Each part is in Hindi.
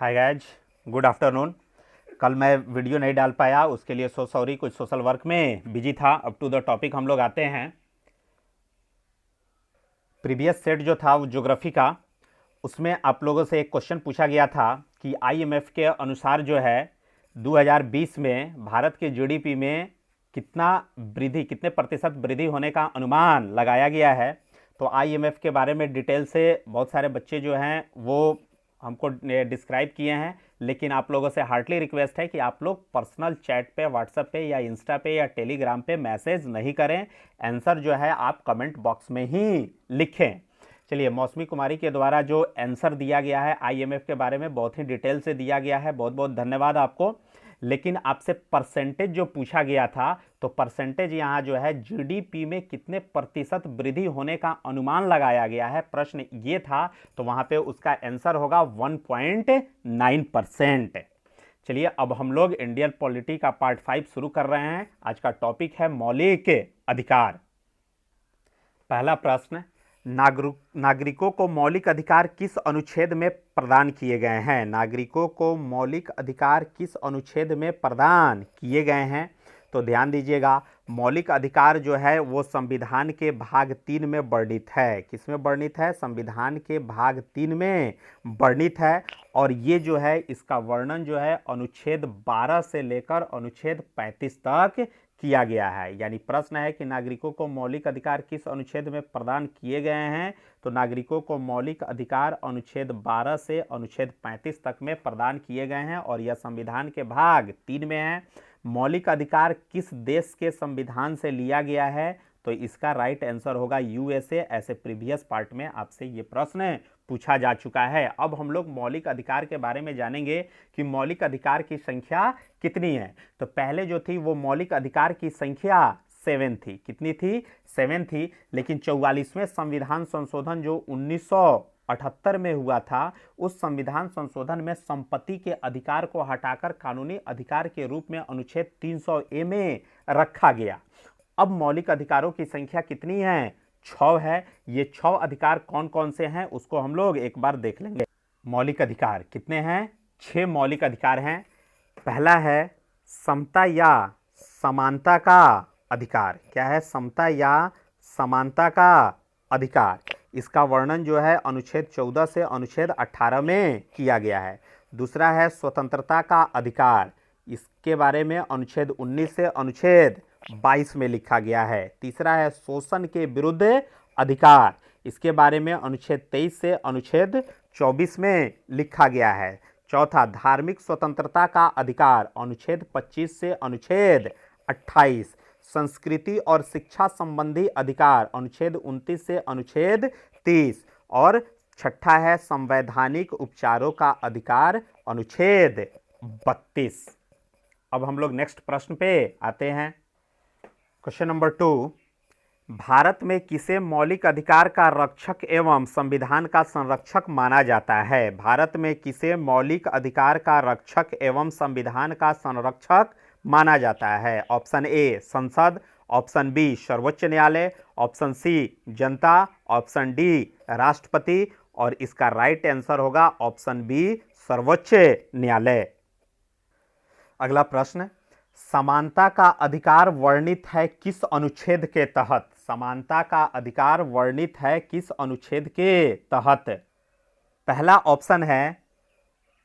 Hi guys, good afternoon. कल मैं वीडियो नहीं डाल पाया, उसके लिए सो सॉरी। कुछ सोशल वर्क में बिजी था। अप टू द टॉपिक हम लोग आते हैं। प्रीवियस सेट जो था वो ज्योग्राफी का, उसमें आप लोगों से एक क्वेश्चन पूछा गया था कि आईएमएफ के अनुसार जो है 2020 में भारत के जीडीपी में कितना वृद्धि, कितने प्रतिशत वृद्धि होने का अनुमान लगाया गया है। तो आईएमएफ के बारे में डिटेल से बहुत सारे बच्चे जो हैं वो हमको डिस्क्राइब किए हैं, लेकिन आप लोगों से हार्टली रिक्वेस्ट है कि आप लोग पर्सनल चैट पे, व्हाट्सएप पे या इंस्टा पे या टेलीग्राम पे मैसेज नहीं करें। आंसर जो है आप कमेंट बॉक्स में ही लिखें। चलिए, मौसमी कुमारी के द्वारा जो आंसर दिया गया है आईएमएफ के बारे में बहुत ही डिटेल से दिया गया है, बहुत बहुत धन्यवाद आपको। लेकिन आपसे परसेंटेज जो पूछा गया था, तो परसेंटेज यहाँ जो है जीडीपी में कितने प्रतिशत वृद्धि होने का अनुमान लगाया गया है, प्रश्न ये था। तो वहां पे उसका आंसर होगा 1.9%। चलिए, अब हम लोग इंडियन पॉलिटी का पार्ट 5 शुरू कर रहे हैं। आज का टॉपिक है मौलिक अधिकार। पहला प्रश्न, नागरिकों को मौलिक अधिकार किस अनुच्छेद में प्रदान किए गए हैं? नागरिकों को मौलिक अधिकार किस अनुच्छेद में प्रदान किए गए हैं? तो ध्यान दीजिएगा, मौलिक अधिकार जो है वो संविधान के भाग 3 में वर्णित है। किस में वर्णित है? संविधान के भाग 3 में वर्णित है। और ये जो है इसका वर्णन जो है अनुच्छेद 12 से लेकर अनुच्छेद 35 तक किया गया है। यानी प्रश्न है कि नागरिकों को मौलिक अधिकार किस अनुच्छेद में प्रदान किए गए हैं? तो नागरिकों को मौलिक अधिकार अनुच्छेद 12 से अनुच्छेद 35 तक में प्रदान किए गए हैं और यह संविधान के भाग 3 में है। मौलिक अधिकार किस देश के संविधान से लिया गया है? तो इसका राइट आंसर होगा यूएसए। ऐसे प्रीवियस पार्ट में आपसे ये प्रश्न पूछा जा चुका है। अब हम लोग मौलिक अधिकार के बारे में जानेंगे कि मौलिक अधिकार की संख्या कितनी है। तो पहले जो थी वो मौलिक अधिकार की संख्या 7 थी। कितनी थी? 7 थी। लेकिन 44वें संविधान संशोधन जो 1978 में हुआ था, उस संविधान संशोधन में संपत्ति के अधिकार को हटाकर कानूनी अधिकार के रूप में अनुच्छेद 300A में रखा गया। अब मौलिक अधिकारों की संख्या कितनी है? 6 है। ये 6 अधिकार कौन कौन से हैं उसको हम लोग एक बार देख लेंगे। मौलिक अधिकार कितने हैं? 6 मौलिक अधिकार हैं। पहला है समता या समानता का अधिकार। क्या है? समता या समानता का अधिकार। इसका वर्णन जो है अनुच्छेद 14 से अनुच्छेद 18 में किया गया है। दूसरा है स्वतंत्रता का अधिकार। इसके बारे में अनुच्छेद 19 से अनुच्छेद 22 में लिखा गया है। तीसरा है शोषण के विरुद्ध अधिकार। इसके बारे में अनुच्छेद 23 से अनुच्छेद 24 में लिखा गया है। चौथा, धार्मिक स्वतंत्रता का अधिकार। अनुच्छेद 25 से अनुच्छेद 28। संस्कृति और शिक्षा संबंधी अधिकार। अनुच्छेद 29 से अनुच्छेद 30। और छठा है संवैधानिक उपचारों का अधिकार। अनुच्छेद 32। अब हम लोग नेक्स्ट प्रश्न पे आते हैं। क्वेश्चन नंबर 2, भारत में किसे मौलिक अधिकार का रक्षक एवं संविधान का संरक्षक माना जाता है? भारत में किसे मौलिक अधिकार का रक्षक एवं संविधान का संरक्षक माना जाता है? ऑप्शन ए संसद, ऑप्शन बी सर्वोच्च न्यायालय, ऑप्शन सी जनता, ऑप्शन डी राष्ट्रपति। और इसका राइट आंसर होगा ऑप्शन बी सर्वोच्च न्यायालय। अगला प्रश्न, समानता का अधिकार वर्णित है किस अनुच्छेद के तहत? समानता का अधिकार वर्णित है किस अनुच्छेद के तहत? पहला ऑप्शन है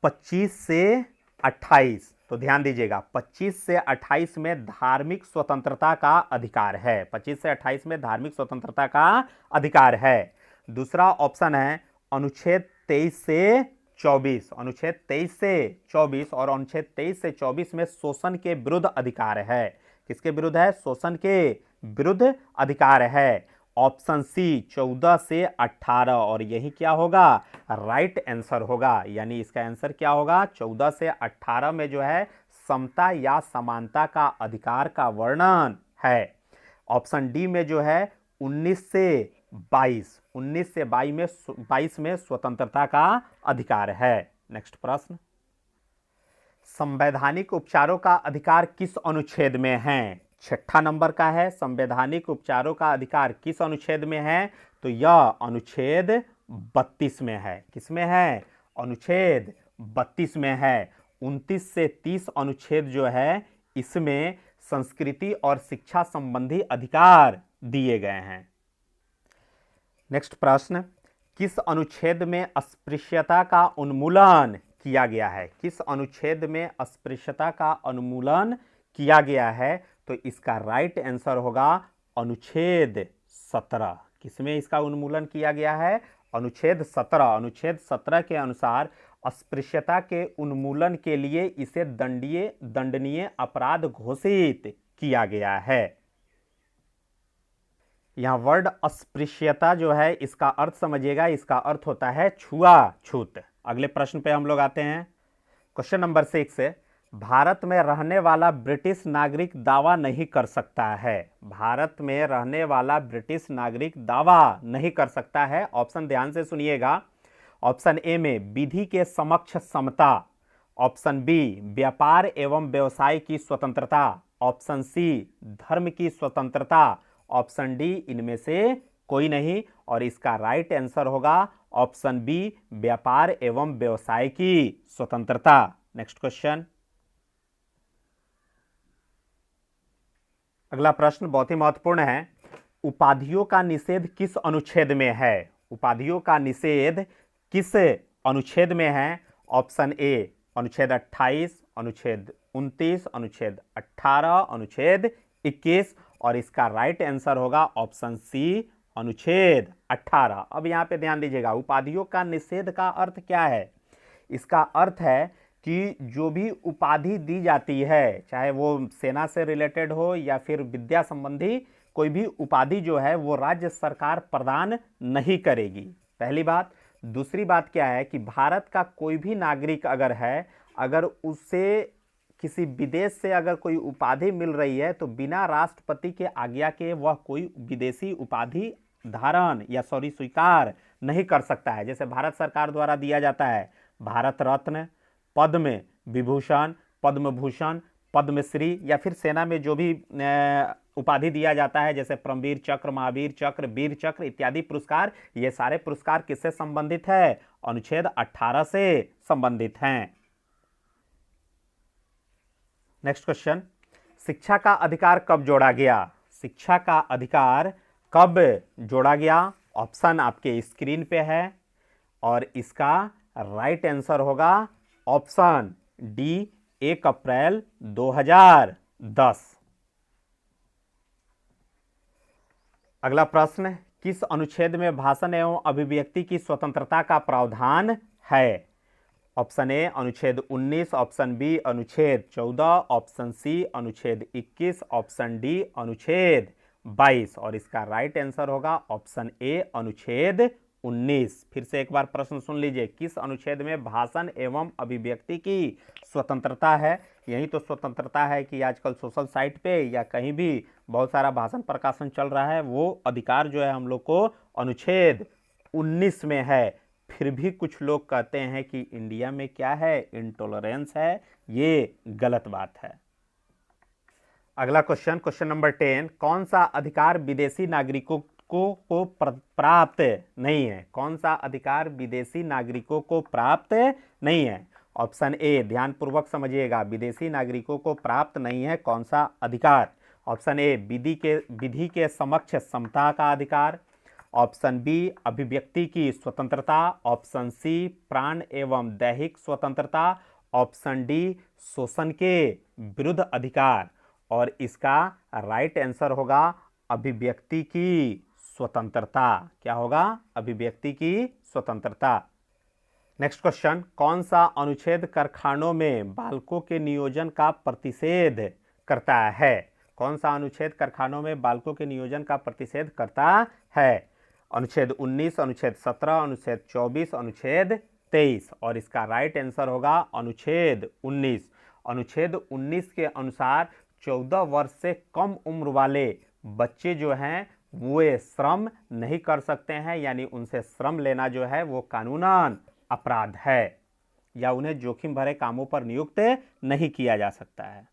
25 से 28। तो ध्यान दीजिएगा, 25 से 28 में धार्मिक स्वतंत्रता का अधिकार है। 25 से 28 में धार्मिक स्वतंत्रता का अधिकार है। दूसरा ऑप्शन है अनुच्छेद 23 से 24। अनुच्छेद 23 से 24 और अनुच्छेद 23 से 24 में शोषण के विरुद्ध अधिकार है। किसके विरुद्ध है? शोषण के विरुद्ध अधिकार है। ऑप्शन सी 14 से 18। और यही क्या होगा? राइट आंसर होगा। यानी इसका आंसर क्या होगा? 14 से 18 में जो है समता या समानता का अधिकार का वर्णन है। ऑप्शन डी में जो है 19 से 22, 19 से 22 में स्वतंत्रता का अधिकार है। नेक्स्ट प्रश्न, संवैधानिक उपचारों का अधिकार किस अनुच्छेद में है? छठा नंबर का है। संवैधानिक उपचारों का अधिकार किस अनुच्छेद में है? तो यह अनुच्छेद 32 में है। किसमें है? अनुच्छेद 32 में है। 29 से 30 अनुच्छेद जो है इसमें संस्कृति और शिक्षा संबंधी अधिकार दिए गए हैं। नेक्स्ट प्रश्न, किस अनुच्छेद में अस्पृश्यता का उन्मूलन किया गया है? किस अनुच्छेद में अस्पृश्यता का उन्मूलन किया गया है? तो इसका राइट आंसर होगा अनुच्छेद 17। किसमें इसका उन्मूलन किया गया है? अनुच्छेद 17। अनुच्छेद 17 के अनुसार अस्पृश्यता के उन्मूलन के लिए इसे दंडनीय अपराध घोषित किया गया है। यहां वर्ड अस्पृश्यता जो है इसका अर्थ समझिएगा, इसका अर्थ होता है छुआछूत। अगले प्रश्न पे हम लोग आते हैं। क्वेश्चन नंबर 6, भारत में रहने वाला ब्रिटिश नागरिक दावा नहीं कर सकता है। भारत में रहने वाला ब्रिटिश नागरिक दावा नहीं कर सकता है। ऑप्शन ध्यान से सुनिएगा। ऑप्शन ए में विधि के समक्ष समता, ऑप्शन बी व्यापार एवं व्यवसाय की स्वतंत्रता, ऑप्शन सी धर्म की स्वतंत्रता, ऑप्शन डी इनमें से कोई नहीं। और इसका राइट आंसर होगा ऑप्शन बी व्यापार एवं व्यवसाय की स्वतंत्रता। Next question. अगला प्रश्न बहुत ही महत्वपूर्ण है। उपाधियों का निषेध किस अनुच्छेद में है? उपाधियों का निषेध किस अनुच्छेद में है? ऑप्शन ए अनुच्छेद 28, अनुच्छेद 29, अनुच्छेद 18, अनुच्छेद 21। और इसका राइट आंसर होगा ऑप्शन सी अनुच्छेद 18। अब यहां पे ध्यान दीजिएगा, उपाधियों का निषेध का अर्थ क्या है? इसका अर्थ है कि जो भी उपाधि दी जाती है, चाहे वो सेना से रिलेटेड हो या फिर विद्या संबंधी कोई भी उपाधि जो है वो राज्य सरकार प्रदान नहीं करेगी, पहली बात। दूसरी बात क्या है कि भारत का कोई भी नागरिक अगर है, अगर उसे किसी विदेश से अगर कोई उपाधि मिल रही है तो बिना राष्ट्रपति के आज्ञा के वह कोई विदेशी उपाधि धारण या स्वीकार नहीं कर सकता है। जैसे भारत सरकार द्वारा दिया जाता है भारत रत्न, पद्म विभूषण, पद्म भूषण, पद्मश्री, या फिर सेना में जो भी उपाधि दिया जाता है जैसे परमवीर चक्र, महावीर चक्र, वीर चक्र इत्यादि पुरस्कार, ये सारे पुरस्कार किससे संबंधित है? अनुच्छेद 18 से संबंधित हैं। नेक्स्ट क्वेश्चन, शिक्षा का अधिकार कब जोड़ा गया? शिक्षा का अधिकार कब जोड़ा गया? ऑप्शन आपके स्क्रीन पे है और इसका राइट आंसर होगा ऑप्शन डी 1 अप्रैल 2010। अगला प्रश्न, किस अनुच्छेद में भाषण एवं अभिव्यक्ति की स्वतंत्रता का प्रावधान है? ऑप्शन ए अनुच्छेद 19, ऑप्शन बी अनुच्छेद 14, ऑप्शन सी अनुच्छेद 21, ऑप्शन डी अनुच्छेद 22। और इसका राइट आंसर होगा ऑप्शन ए अनुच्छेद 19। फिर से एक बार प्रश्न सुन लीजिए, किस अनुच्छेद में भाषण एवं अभिव्यक्ति की स्वतंत्रता है? यही तो स्वतंत्रता है कि आजकल सोशल साइट पे या कहीं भी बहुत सारा भाषण प्रकाशन चल रहा है, वो अधिकार जो है हम लोग को अनुच्छेद 19 में है। फिर भी कुछ लोग कहते हैं कि इंडिया में क्या है, इंटॉलरेंस है, ये गलत बात है। अगला क्वेश्चन, क्वेश्चन नंबर 10, कौन सा अधिकार विदेशी नागरिकों को प्राप्त नहीं है? कौन सा अधिकार विदेशी नागरिकों को प्राप्त नहीं है? ऑप्शन ए, ध्यान पूर्वक समझिएगा, विदेशी नागरिकों को प्राप्त नहीं है कौन सा अधिकार? ऑप्शन ए विधि के समक्ष समता का अधिकार, ऑप्शन बी अभिव्यक्ति की स्वतंत्रता, ऑप्शन सी प्राण एवं दैहिक स्वतंत्रता, ऑप्शन डी शोषण के विरुद्ध अधिकार। और इसका राइट आंसर होगा अभिव्यक्ति की स्वतंत्रता। क्या होगा? अभिव्यक्ति की स्वतंत्रता। नेक्स्ट क्वेश्चन, कौन सा अनुच्छेद कारखानों में बालकों के नियोजन का प्रतिषेध करता है? कौन सा अनुच्छेद कारखानों में बालकों के नियोजन का प्रतिषेध करता है? अनुच्छेद 19, अनुच्छेद 17, अनुच्छेद 24, अनुच्छेद 23। और इसका राइट आंसर होगा अनुच्छेद 19। अनुच्छेद 19 के अनुसार 14 वर्ष से कम उम्र वाले बच्चे जो हैं वो श्रम नहीं कर सकते हैं, यानी उनसे श्रम लेना जो है वो कानूनन अपराध है, या उन्हें जोखिम भरे कामों पर नियुक्त नहीं किया जा सकता है।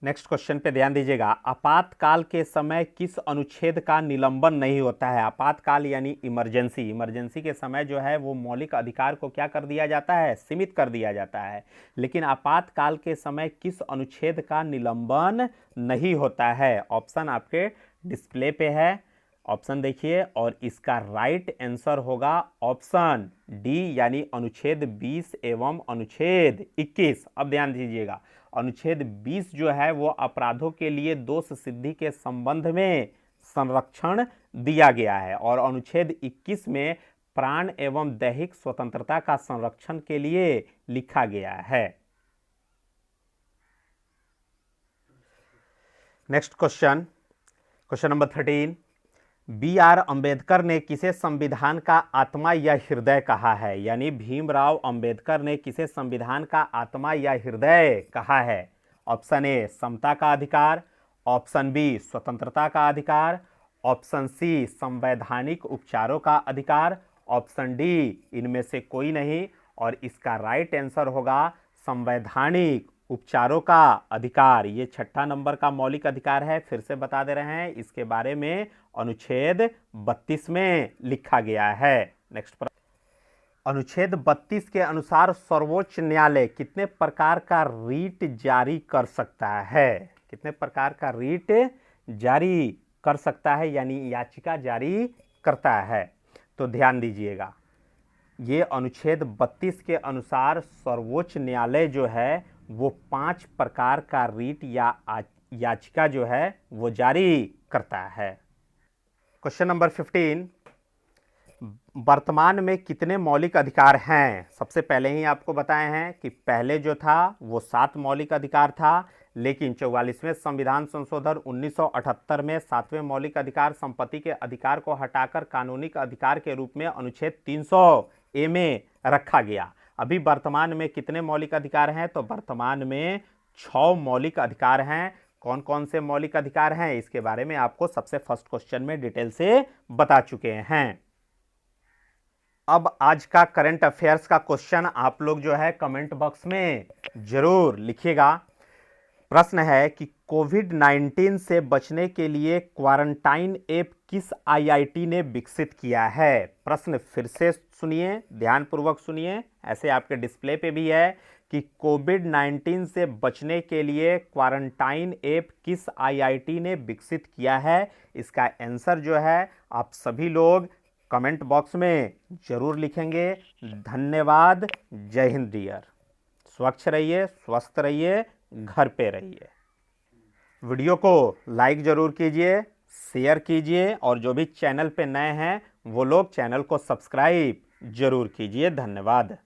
नेक्स्ट क्वेश्चन पे ध्यान दीजिएगा। आपातकाल के समय किस अनुच्छेद का निलंबन नहीं होता है? आपातकाल यानी इमरजेंसी। इमरजेंसी के समय जो है वो मौलिक अधिकार को क्या कर दिया जाता है? सीमित कर दिया जाता है। लेकिन आपातकाल के समय किस अनुच्छेद का निलंबन नहीं होता है? ऑप्शन आपके डिस्प्ले पे है, ऑप्शन देखिए, और इसका राइट आंसर होगा ऑप्शन डी यानी अनुच्छेद 20 एवं अनुच्छेद 21। अब ध्यान दीजिएगा, अनुच्छेद 20 जो है वो अपराधों के लिए दोष सिद्धि के संबंध में संरक्षण दिया गया है और अनुच्छेद 21 में प्राण एवं दैहिक स्वतंत्रता का संरक्षण के लिए लिखा गया है। Next question, question number 13। B.R. Ambedkar ने किसे संविधान का आत्मा या हृदय कहा है? यानी भीमराव अंबेडकर ने किसे संविधान का आत्मा या हृदय कहा है? ऑप्शन ए समता का अधिकार, ऑप्शन बी स्वतंत्रता का अधिकार, ऑप्शन सी संवैधानिक उपचारों का अधिकार, ऑप्शन डी इनमें से कोई नहीं। और इसका राइट आंसर होगा संवैधानिक उपचारों का अधिकार। ये 6 नंबर का मौलिक अधिकार है, फिर से बता दे रहे हैं, इसके बारे में अनुच्छेद 32 में लिखा गया है। नेक्स्ट प्रश्न, अनुच्छेद 32 के अनुसार सर्वोच्च न्यायालय कितने प्रकार का रीट जारी कर सकता है? कितने प्रकार का रीट जारी कर सकता है यानी याचिका जारी करता है? तो ध्यान दीजिएगा, ये अनुच्छेद 32 के अनुसार सर्वोच्च न्यायालय जो है वो 5 प्रकार का रीट या याचिका जो है वो जारी करता है। क्वेश्चन नंबर 15, वर्तमान में कितने मौलिक अधिकार हैं? सबसे पहले ही आपको बताए हैं कि पहले जो था वो 7 मौलिक अधिकार था, लेकिन 44वें संविधान संशोधन 1978 में 7वें मौलिक अधिकार संपत्ति के अधिकार को हटाकर कानूनिक अधिकार के रूप में अनुच्छेद 300A में रखा गया। अभी वर्तमान में कितने मौलिक अधिकार हैं? तो वर्तमान में 6 मौलिक अधिकार हैं। कौन कौन से मौलिक अधिकार हैं इसके बारे में आपको सबसे फर्स्ट क्वेश्चन में डिटेल से बता चुके हैं। अब आज का करंट अफेयर्स का क्वेश्चन आप लोग जो है कमेंट बॉक्स में जरूर लिखिएगा। प्रश्न है कि कोविड-19 से बचने के लिए क्वारंटाइन ऐप किस आईआईटी ने विकसित किया है? प्रश्न फिर से सुनिए, ध्यानपूर्वक सुनिए, ऐसे आपके डिस्प्ले पे भी है कि कोविड-19 से बचने के लिए क्वारंटाइन ऐप किस आईआईटी ने विकसित किया है? इसका आंसर जो है आप सभी लोग कमेंट बॉक्स में जरूर लिखेंगे। धन्यवाद। जय हिंद डियर। स्वच्छ रहिए, स्वस्थ रहिए, घर पे रहिए। वीडियो को लाइक जरूर कीजिए, शेयर कीजिए और जो भी चैनल पे नए हैं वो लोग चैनल को सब्सक्राइब जरूर कीजिए। धन्यवाद।